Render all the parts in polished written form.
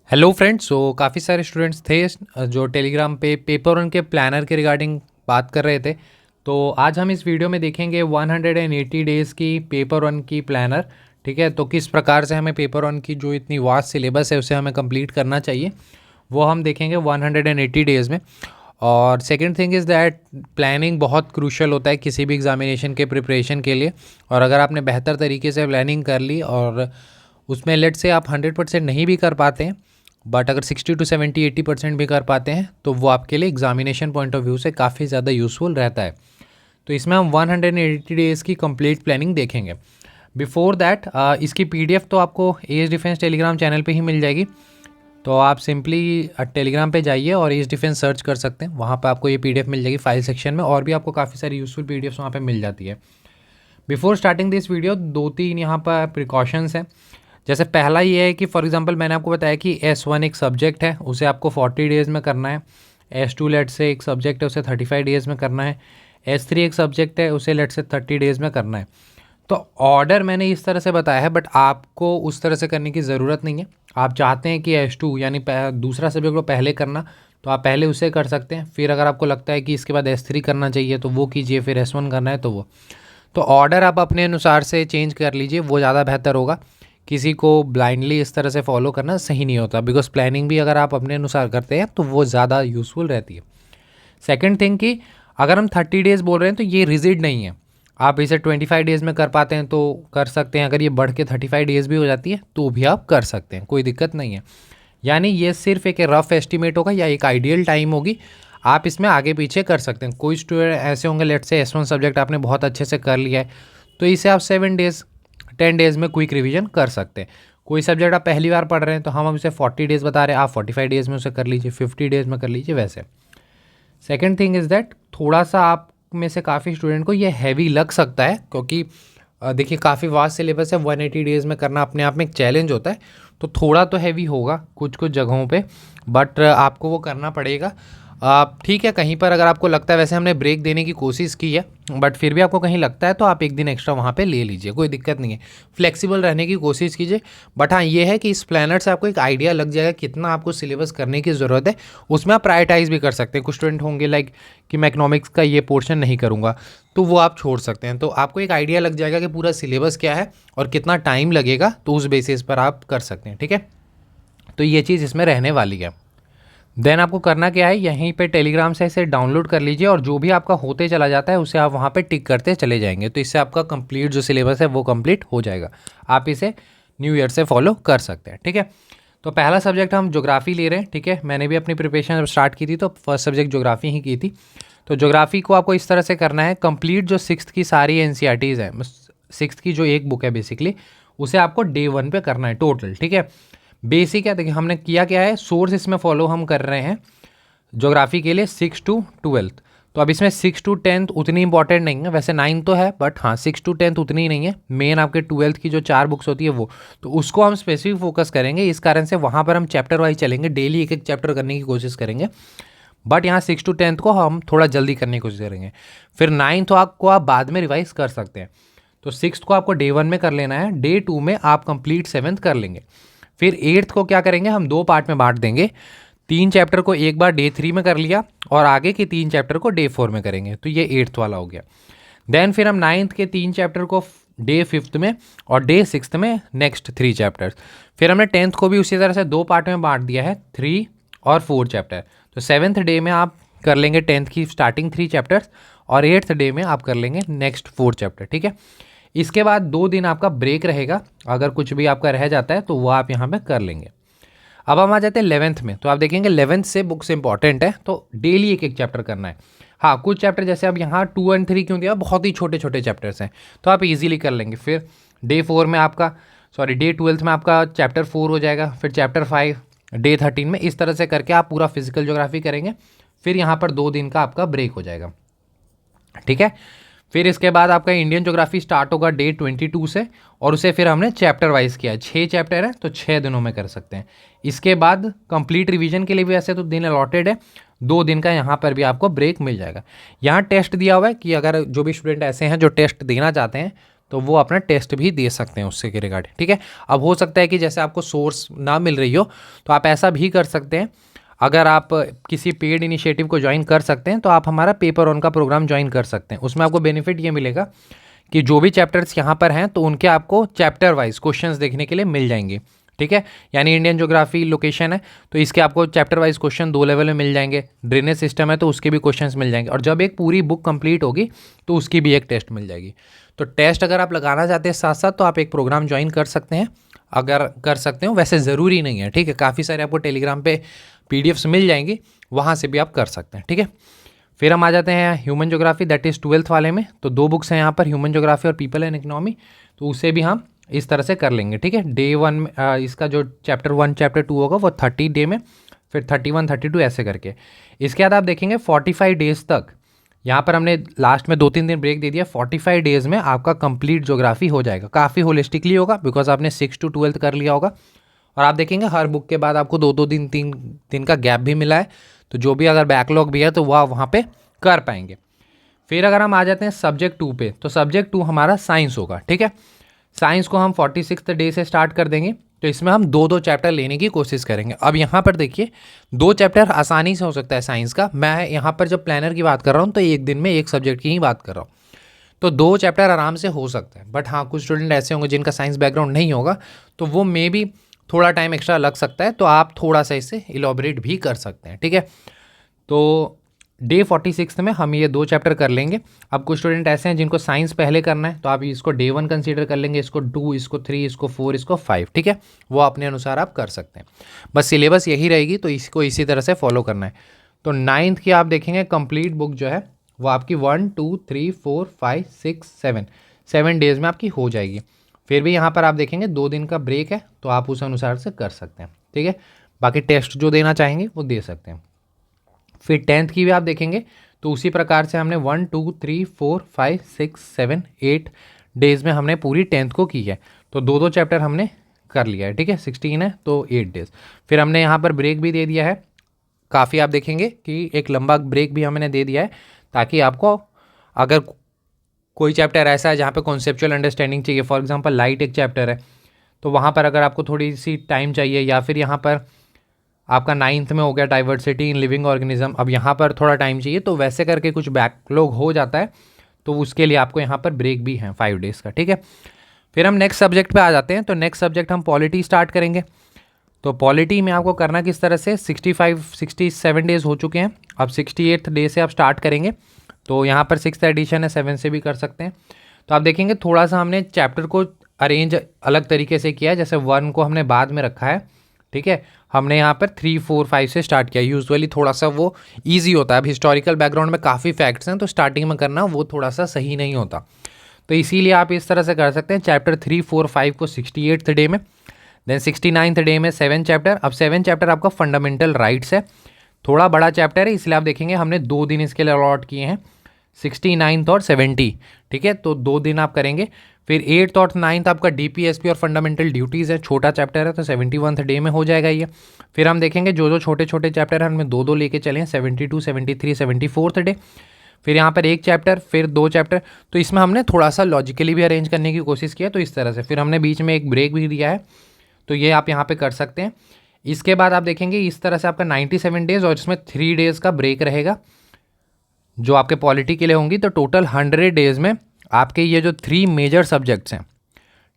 Hello friends. काफ़ी सारे students थे जो टेलीग्राम पे पेपर वन के प्लानर के रिगार्डिंग बात कर रहे थे। तो आज हम इस वीडियो में देखेंगे 180 डेज़ की पेपर वन की प्लानर। ठीक है, तो किस प्रकार से हमें पेपर वन की जो इतनी वास्ट सिलेबस है उसे हमें कंप्लीट करना चाहिए वो हम देखेंगे 180 डेज़ में। और second thing is that planning बहुत क्रूशियल होता है किसी भी एग्जामिनेशन के प्रिपरेशन के लिए। और अगर आपने बेहतर तरीके से प्लानिंग कर ली और उसमें लेट से आप 100% नहीं भी कर पाते हैं, बट अगर 60 to 70 80% भी कर पाते हैं तो वो आपके लिए एग्जामिनेशन पॉइंट ऑफ व्यू से काफ़ी ज़्यादा यूज़फुल रहता है। तो इसमें हम 180 डेज़ की कंप्लीट प्लानिंग देखेंगे। बिफोर दैट इसकी पीडीएफ तो आपको एज डिफेंस टेलीग्राम चैनल पे ही मिल जाएगी। तो आप सिंपली टेलीग्राम पे जाइए और एज डिफेंस सर्च कर सकते हैं, वहाँ पर आपको ये पीडीएफ मिल जाएगी फाइल सेक्शन में। और भी आपको काफ़ी सारी यूज़फुल पीडीएफ्स वहाँ पे मिल जाती है। बिफोर स्टार्टिंग दिस वीडियो 2-3 यहाँ पर प्रिकॉशंस हैं। जैसे पहला ये है कि फॉर एग्जांपल मैंने आपको बताया कि S1 एक सब्जेक्ट है, उसे आपको 40 डेज़ में करना है। S2 लेट से एक सब्जेक्ट है, उसे 35 डेज़ में करना है। S3 एक सब्जेक्ट है, उसे लेट से 30 डेज़ में करना है। तो ऑर्डर मैंने इस तरह से बताया है, बट आपको उस तरह से करने की ज़रूरत नहीं है। आप चाहते हैं कि S2 यानी दूसरा सब्जेक्ट को पहले करना, तो आप पहले उसे कर सकते हैं। फिर अगर आपको लगता है कि इसके बाद S3 करना चाहिए तो वो कीजिए, फिर S1 करना है तो वो। तो ऑर्डर आप अपने अनुसार से चेंज कर लीजिए, वो ज़्यादा बेहतर होगा। किसी को ब्लाइंडली इस तरह से फॉलो करना सही नहीं होता, बिकॉज प्लानिंग भी अगर आप अपने अनुसार करते हैं तो वो ज़्यादा यूज़फुल रहती है। सेकंड थिंग कि अगर हम 30 डेज़ बोल रहे हैं तो ये रिजिड नहीं है। आप इसे 25 डेज़ में कर पाते हैं तो कर सकते हैं, अगर ये बढ़ के 35 डेज़ भी हो जाती है तो भी आप कर सकते हैं, कोई दिक्कत नहीं है। यानी ये सिर्फ एक रफ एस्टिमेट होगा या एक आइडियल टाइम होगी, आप इसमें आगे पीछे कर सकते हैं। कोई स्टूडेंट ऐसे होंगे, लेट से S1 सब्जेक्ट आपने बहुत अच्छे से कर लिया है तो इसे आप 7 डेज़ 10 डेज़ में क्विक रिवीजन कर सकते हैं। कोई सब्जेक्ट आप पहली बार पढ़ रहे हैं तो हम इसे 40 डेज़ बता रहे हैं, आप 45 डेज़ में उसे कर लीजिए, 50 डेज़ में कर लीजिए वैसे। सेकेंड थिंग इज़ दैट थोड़ा सा आप में से काफ़ी स्टूडेंट को ये हैवी लग सकता है, क्योंकि देखिए काफ़ी वास्ट सिलेबस है, 180 डेज़ में करना अपने आप में एक चैलेंज होता है। तो थोड़ा तो हैवी होगा कुछ कुछ जगहों पे, बट आपको वो करना पड़ेगा। ठीक है, कहीं पर अगर आपको लगता है, वैसे हमने ब्रेक देने की कोशिश की है, बट फिर भी आपको कहीं लगता है तो आप एक दिन एक्स्ट्रा वहाँ पे ले लीजिए, कोई दिक्कत नहीं है। फ्लेक्सिबल रहने की कोशिश कीजिए। बट हाँ, ये है कि इस प्लानर से आपको एक आइडिया लग जाएगा कितना आपको सिलेबस करने की ज़रूरत है। उसमें आप प्रायोरिटाइज भी कर सकते हैं। कुछ स्टूडेंट होंगे लाइक कि मैं इकोनॉमिक्स का ये पोर्शन नहीं करूँगा, तो वो आप छोड़ सकते हैं। तो आपको एक आइडिया लग जाएगा कि पूरा सिलेबस क्या है और कितना टाइम लगेगा, तो उस बेसिस पर आप कर सकते हैं। ठीक है, तो ये चीज़ इसमें रहने वाली है। देन आपको करना क्या है, यहीं पे टेलीग्राम से इसे डाउनलोड कर लीजिए और जो भी आपका होते चला जाता है उसे आप वहाँ पे टिक करते चले जाएंगे। तो इससे आपका कंप्लीट जो सिलेबस है वो कंप्लीट हो जाएगा। आप इसे न्यू ईयर से फॉलो कर सकते हैं। ठीक है, तो पहला सब्जेक्ट हम ज्योग्राफी ले रहे हैं। ठीक है, मैंने भी अपनी प्रिपरेशन जब स्टार्ट की थी तो फर्स्ट सब्जेक्ट ज्योग्राफी ही की थी। तो ज्योग्राफी को आपको इस तरह से करना है, कंप्लीट जो 6th की सारी NCERTs हैं, 6th की जो एक बुक है बेसिकली, उसे आपको डे 1 पे करना है टोटल। ठीक है, बेसिक है। देखिए हमने किया क्या है, सोर्स इसमें फॉलो हम कर रहे हैं ज्योग्राफी के लिए 6 to 12th। तो अब इसमें 6 to 10th उतनी इंपॉर्टेंट नहीं है, वैसे 9 तो है, बट हाँ 6 to 10th उतनी नहीं है। मेन आपके 12th की जो 4 बुक्स होती है वो, तो उसको हम स्पेसिफिक फोकस करेंगे। इस कारण से वहाँ पर हम चैप्टर वाइज चलेंगे, डेली एक एक चैप्टर करने की कोशिश करेंगे। बट यहाँ 6 to 10th को हम थोड़ा जल्दी करने की कोशिश करेंगे। फिर 9th को आप बाद में रिवाइज कर सकते हैं। तो 6th को आपको डे 1 में कर लेना है, डे 2 में आप कंप्लीट 7th कर लेंगे। फिर 8th को क्या करेंगे, हम 2 पार्ट में बांट देंगे। 3 चैप्टर को एक बार डे 3 में कर लिया और आगे के 3 चैप्टर को डे 4 में करेंगे, तो ये 8th वाला हो गया। देन फिर हम 9th के 3 चैप्टर को डे 5th में और डे 6th में नेक्स्ट 3 चैप्टर्स। फिर हमने 10th को भी उसी तरह से 2 पार्ट में बांट दिया है, 3 और 4 चैप्टर। तो 7th डे में आप कर लेंगे 10th की स्टार्टिंग 3 चैप्टर्स और 8th डे में आप कर लेंगे नेक्स्ट 4 चैप्टर। ठीक है, इसके बाद 2 दिन आपका ब्रेक रहेगा, अगर कुछ भी आपका रह जाता है तो वो आप यहाँ पे कर लेंगे। अब हम आ जाते हैं 11th में। तो आप देखेंगे 11th से बुक्स इंपॉर्टेंट है, तो डेली एक एक चैप्टर करना है। हाँ, कुछ चैप्टर जैसे अब यहाँ 2 और 3 क्यों दिया, बहुत ही छोटे छोटे चैप्टर्स हैं तो आप इजीली कर लेंगे। फिर डे 4 में आपका डे 12th में आपका चैप्टर 4 हो जाएगा, फिर चैप्टर 5 डे 13 में। इस तरह से करके आप पूरा फिजिकल ज्योग्राफी करेंगे। फिर यहाँ पर 2 दिन का आपका ब्रेक हो जाएगा। ठीक है, फिर इसके बाद आपका इंडियन ज्योग्राफी स्टार्ट होगा डे 22 से, और उसे फिर हमने चैप्टर वाइज किया है। 6 चैप्टर है तो 6 दिनों में कर सकते हैं। इसके बाद कंप्लीट रिवीजन के लिए भी ऐसे तो दिन अलॉटेड है, 2 दिन का यहाँ पर भी आपको ब्रेक मिल जाएगा। यहाँ टेस्ट दिया हुआ है कि अगर जो भी स्टूडेंट ऐसे हैं जो टेस्ट देना चाहते हैं तो वो अपना टेस्ट भी दे सकते हैं उससे के रिगार्डिंग, ठीक है। अब हो सकता है कि जैसे आपको सोर्स ना मिल रही हो तो आप ऐसा भी कर सकते हैं, अगर आप किसी पेड इनिशिएटिव को ज्वाइन कर सकते हैं तो आप हमारा पेपर ऑन का प्रोग्राम ज्वाइन कर सकते हैं। उसमें आपको बेनिफिट ये मिलेगा कि जो भी चैप्टर्स यहाँ पर हैं तो उनके आपको चैप्टर वाइज क्वेश्चंस देखने के लिए मिल जाएंगे, ठीक है। यानी इंडियन ज्योग्राफी लोकेशन है तो इसके आपको चैप्टर वाइज क्वेश्चन 2 लेवल में मिल जाएंगे, ड्रेनेज सिस्टम है तो उसके भी क्वेश्चंस मिल जाएंगे, और जब एक पूरी बुक कंप्लीट होगी तो उसकी भी एक टेस्ट मिल जाएगी। तो टेस्ट अगर आप लगाना चाहते हैं साथ साथ तो आप एक प्रोग्राम ज्वाइन कर सकते हैं, अगर कर सकते हो, वैसे ज़रूरी नहीं है, ठीक है। काफ़ी सारे आपको टेलीग्राम पे पीडीएफ्स मिल जाएंगी, वहाँ से भी आप कर सकते हैं, ठीक है। फिर हम आ जाते हैं human geography, that is 12th वाले में। तो 2 बुक्स हैं यहाँ पर, ह्यूमन ज्योग्राफी और पीपल एंड इकोनॉमी, तो उसे भी हम इस तरह से कर लेंगे, ठीक है। डे 1 में इसका जो चैप्टर 1 चैप्टर 2 होगा वो 30 डे में, फिर 31 32 ऐसे करके। इसके बाद आप देखेंगे 45 डेज़ तक, यहाँ पर हमने लास्ट में 2-3 दिन ब्रेक दे दिया, 45 डेज़ में आपका कंप्लीट ज्योग्राफी हो जाएगा। काफ़ी होलिस्टिकली होगा बिकॉज आपने 6 to 12th कर लिया होगा, और आप देखेंगे हर बुक के बाद आपको 2-2 दिन 3 दिन का गैप भी मिला है, तो जो भी अगर बैकलॉग भी है तो वह वहाँ पे कर पाएंगे। फिर अगर हम आ जाते हैं सब्जेक्ट 2 पे, तो सब्जेक्ट 2 हमारा साइंस होगा, ठीक है। साइंस को हम 46th डे से स्टार्ट कर देंगे, तो इसमें हम 2-2 चैप्टर लेने की कोशिश करेंगे। अब यहाँ पर देखिए 2 चैप्टर आसानी से हो सकता है साइंस का, मैं यहाँ पर जब प्लानर की बात कर रहा हूँ तो एक दिन में एक सब्जेक्ट की ही बात कर रहा हूँ, तो 2 चैप्टर आराम से हो सकता है। बट हाँ, कुछ स्टूडेंट ऐसे होंगे जिनका साइंस बैकग्राउंड नहीं होगा, तो वो मे भी थोड़ा टाइम एक्स्ट्रा लग सकता है, तो आप थोड़ा सा इसे इलॉबरेट भी कर सकते हैं, ठीक है। तो डे 46 में हम ये 2 चैप्टर कर लेंगे। अब कुछ स्टूडेंट ऐसे हैं जिनको साइंस पहले करना है, तो आप इसको डे 1 कंसीडर कर लेंगे, इसको 2, इसको 3, इसको 4, इसको 5, ठीक है। वो अपने अनुसार आप कर सकते हैं, बस सिलेबस यही रहेगी, तो इसको इसी तरह से फॉलो करना है। तो 9th की आप देखेंगे कंप्लीट बुक जो है वो आपकी 1 2 3 4 5 6 7 डेज़ में आपकी हो जाएगी। फिर भी यहाँ पर आप देखेंगे 2 दिन का ब्रेक है, तो आप उस अनुसार से कर सकते हैं, ठीक है। बाकी टेस्ट जो देना चाहेंगे वो दे सकते हैं। फिर 10th की भी आप देखेंगे तो उसी प्रकार से हमने 1 2 3 4 5 6 7 8 डेज़ में हमने पूरी 10th को की है, तो 2-2 चैप्टर हमने कर लिया है, ठीक है। 16 है तो 8 डेज़। फिर हमने यहाँ पर ब्रेक भी दे दिया है, काफ़ी आप देखेंगे कि एक लंबा ब्रेक भी हमने दे दिया है, ताकि आपको अगर कोई चैप्टर ऐसा है जहाँ पे कॉन्सेप्चुअल अंडरस्टैंडिंग चाहिए, फॉर एग्जांपल लाइट एक चैप्टर है, तो वहाँ पर अगर आपको थोड़ी सी टाइम चाहिए, या फिर यहाँ पर आपका 9th में हो गया डाइवर्सिटी इन लिविंग ऑर्गेनिज्म, अब यहाँ पर थोड़ा टाइम चाहिए, तो वैसे करके कुछ बैकलॉग हो जाता है, तो उसके लिए आपको यहाँ पर ब्रेक भी है 5 डेज़ का, ठीक है। फिर हम नेक्स्ट सब्जेक्ट पे आ जाते हैं, तो नेक्स्ट सब्जेक्ट हम पॉलिटी स्टार्ट करेंगे। तो पॉलिटी में आपको करना किस तरह से, 67 डेज़ हो चुके हैं, अब 68th डे से आप स्टार्ट करेंगे, तो यहाँ पर 6th एडिशन है, 7 से भी कर सकते हैं। तो आप देखेंगे थोड़ा सा हमने चैप्टर को अरेंज अलग तरीके से किया है, जैसे 1 को हमने बाद में रखा है, ठीक है। हमने यहाँ पर 3 4 5 से स्टार्ट किया, यूजुअली थोड़ा सा वो ईजी होता है। अब हिस्टोरिकल बैकग्राउंड में काफ़ी फैक्ट्स हैं, तो स्टार्टिंग में करना वो थोड़ा सा सही नहीं होता, तो इसीलिए आप इस तरह से कर सकते हैं। चैप्टर 3 4 5 को 68th डे में, देन 69th डे में 7 चैप्टर। अब 7 चैप्टर आपका फंडामेंटल राइट्स है, थोड़ा बड़ा चैप्टर है, इसलिए आप देखेंगे हमने 2 दिन इसके लिए अलॉट किए हैं, 69th और 70, ठीक है। तो 2 दिन आप करेंगे। फिर 8th और 9th आपका डीपीएसपी और फंडामेंटल ड्यूटीज़ है, छोटा चैप्टर है, तो 71th डे में हो जाएगा ये। फिर हम देखेंगे जो जो छोटे छोटे चैप्टर हैं उनमें 2-2 लेके चले हैं, 72 73 74th डे। फिर यहाँ पर 1 चैप्टर, फिर 2 चैप्टर, तो इसमें हमने थोड़ा सा लॉजिकली भी अरेंज करने की कोशिश किया, तो इस तरह से। फिर हमने बीच में एक ब्रेक भी दिया है, तो ये आप यहाँ पे कर सकते हैं। इसके बाद आप देखेंगे इस तरह से आपका 97 डेज़, और इसमें 3 डेज़ का ब्रेक रहेगा जो आपके पॉलिटी के लिए होंगी, तो टोटल 100 डेज़ में आपके ये जो 3 मेजर सब्जेक्ट्स हैं,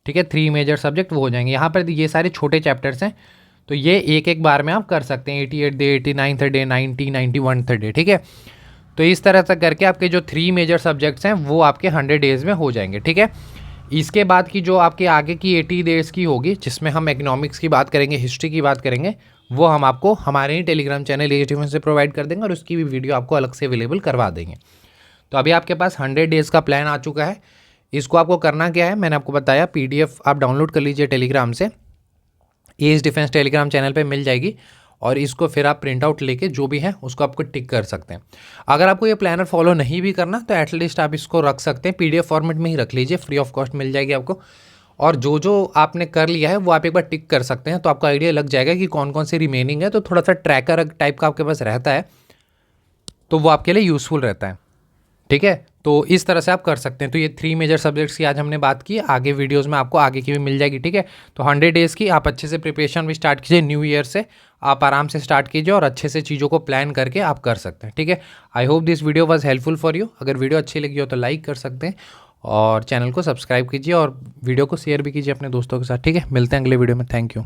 ठीक है, 3 मेजर सब्जेक्ट वो हो जाएंगे। यहाँ पर ये सारे छोटे चैप्टर्स हैं, तो ये एक एक बार में आप कर सकते हैं, 88 day 89th day 90 91th day, ठीक है। तो इस तरह से करके आपके जो 3 मेजर सब्जेक्ट्स हैं वो आपके 100 डेज़ में हो जाएंगे, ठीक है। इसके बाद की जो आपके आगे की 80 डेज़ की होगी, जिसमें हम इकोनॉमिक्स की बात करेंगे, हिस्ट्री की बात करेंगे, वो हम आपको हमारे ही टेलीग्राम चैनल एज डिफेंस से प्रोवाइड कर देंगे, और उसकी भी वीडियो आपको अलग से अवेलेबल करवा देंगे। तो अभी आपके पास 100 डेज़ का प्लान आ चुका है। इसको आपको करना क्या है, मैंने आपको बताया, पीडीएफ आप डाउनलोड कर लीजिए टेलीग्राम से, एज डिफेंस टेलीग्राम चैनल पे मिल जाएगी, और इसको फिर आप प्रिंट आउट लेके जो भी है उसको आपको टिक कर सकते हैं। अगर आपको ये प्लानर फॉलो नहीं भी करना तो एटलीस्ट आप इसको रख सकते हैं, पीडीएफ फॉर्मेट में ही रख लीजिए, फ्री ऑफ कॉस्ट मिल जाएगी आपको। और जो जो आपने कर लिया है वो आप एक बार टिक कर सकते हैं, तो आपको आइडिया लग जाएगा कि कौन कौन से रिमेनिंग है। तो थोड़ा सा ट्रैकर टाइप का आपके पास रहता है, तो वो आपके लिए यूज़फुल रहता है, ठीक है। तो इस तरह से आप कर सकते हैं। तो ये 3 मेजर सब्जेक्ट्स की आज हमने बात की, आगे वीडियोज़ में आपको आगे की भी मिल जाएगी, ठीक है। तो 100 डेज़ की आप अच्छे से प्रिपरेशन भी स्टार्ट कीजिए, न्यू ईयर से आप आराम से स्टार्ट कीजिए और अच्छे से चीज़ों को प्लान करके आप कर सकते हैं, ठीक है। I hope this video was helpful for you. अगर वीडियो अच्छी लगी हो तो लाइक कर सकते हैं और चैनल को सब्सक्राइब कीजिए और वीडियो को शेयर भी कीजिए अपने दोस्तों के साथ, ठीक है। मिलते हैं अगले वीडियो में, थैंक यू।